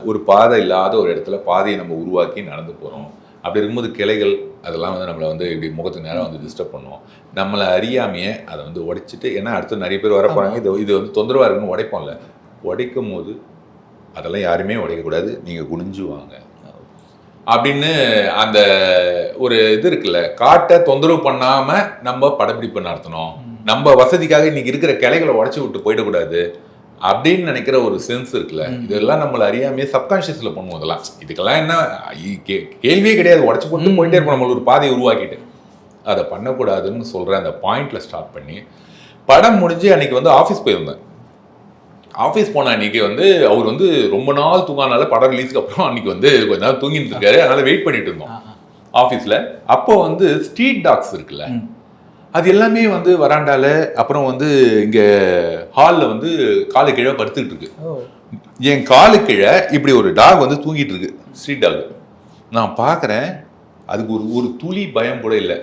ஒரு பாதை இல்லாத ஒரு இடத்துல பாதையை நம்ம உருவாக்கி நடந்து போகிறோம். அப்படி இருக்கும்போது கிளைகள் அதெல்லாம் வந்து நம்மளை வந்து இப்படி முகத்துக்கு நேரம் வந்து டிஸ்டர்ப் பண்ணுவோம். நம்மளை அறியாமையே அதை வந்து உடைச்சிட்டு, ஏன்னா அடுத்து நிறைய பேர் வர போகிறாங்க, இது வந்து தொந்தரவாக இருக்குன்னு உடைப்போம்ல. உடைக்கும் போது அதெல்லாம் யாருமே உடைக்கக்கூடாது, நீங்கள் குனிஞ்சு வாங்க அப்படின்னு அந்த ஒரு இது இருக்குல்ல, காட்டை தொந்தரவு பண்ணாமல் நம்ம படப்பிடிப்பு நடத்தணும். நம்ம வசதிக்காக இன்னைக்கு இருக்கிற கிளைகளை உடச்சி விட்டு போயிடக்கூடாது அப்படின்னு நினைக்கிற ஒரு சென்ஸ் இருக்குல்ல, இதெல்லாம் நம்மள அறியாமே சப்கான்ஷியஸ்ல பண்ணுவோம். இதெல்லாம் இதுக்கெல்லாம் என்ன கேள்வியே கிடையாது, உடச்சு போட்டு போயிட்டே இருப்போம் நம்மள ஒரு பாதையை உருவாக்கிட்டு. அதை பண்ணக்கூடாதுன்னு சொல்ற அந்த பாயிண்ட்ல ஸ்டார்ட் பண்ணி படம் முடிஞ்சு அன்னைக்கு வந்து ஆஃபீஸ் போயிருந்தேன். ஆஃபீஸ் போன அன்னைக்கு வந்து அவர் வந்து ரொம்ப நாள் தூங்கானால படம் ரிலீஸ்க்கு அப்புறம் அன்னைக்கு வந்து கொஞ்ச நாள் தூங்கிட்டு இருக்காரு. அதனால வெயிட் பண்ணிட்டு இருந்தோம் ஆஃபீஸ்ல. அப்போ வந்து ஸ்ட்ரீட் டாக்ஸ் இருக்குல்ல, அது எல்லாமே வந்து வராண்டால, அப்புறம் வந்து இங்க ஹால்ல வந்து காலு கீழே படுத்துக்கிட்டு இருக்கு. என் காலு கீழே இப்படி ஒரு டாக் வந்து தூங்கிட்டு இருக்கு, ஸ்ட்ரீட் டாக். நான் பார்க்குறேன், அதுக்கு ஒரு துளி பயம் கூட இல்லை.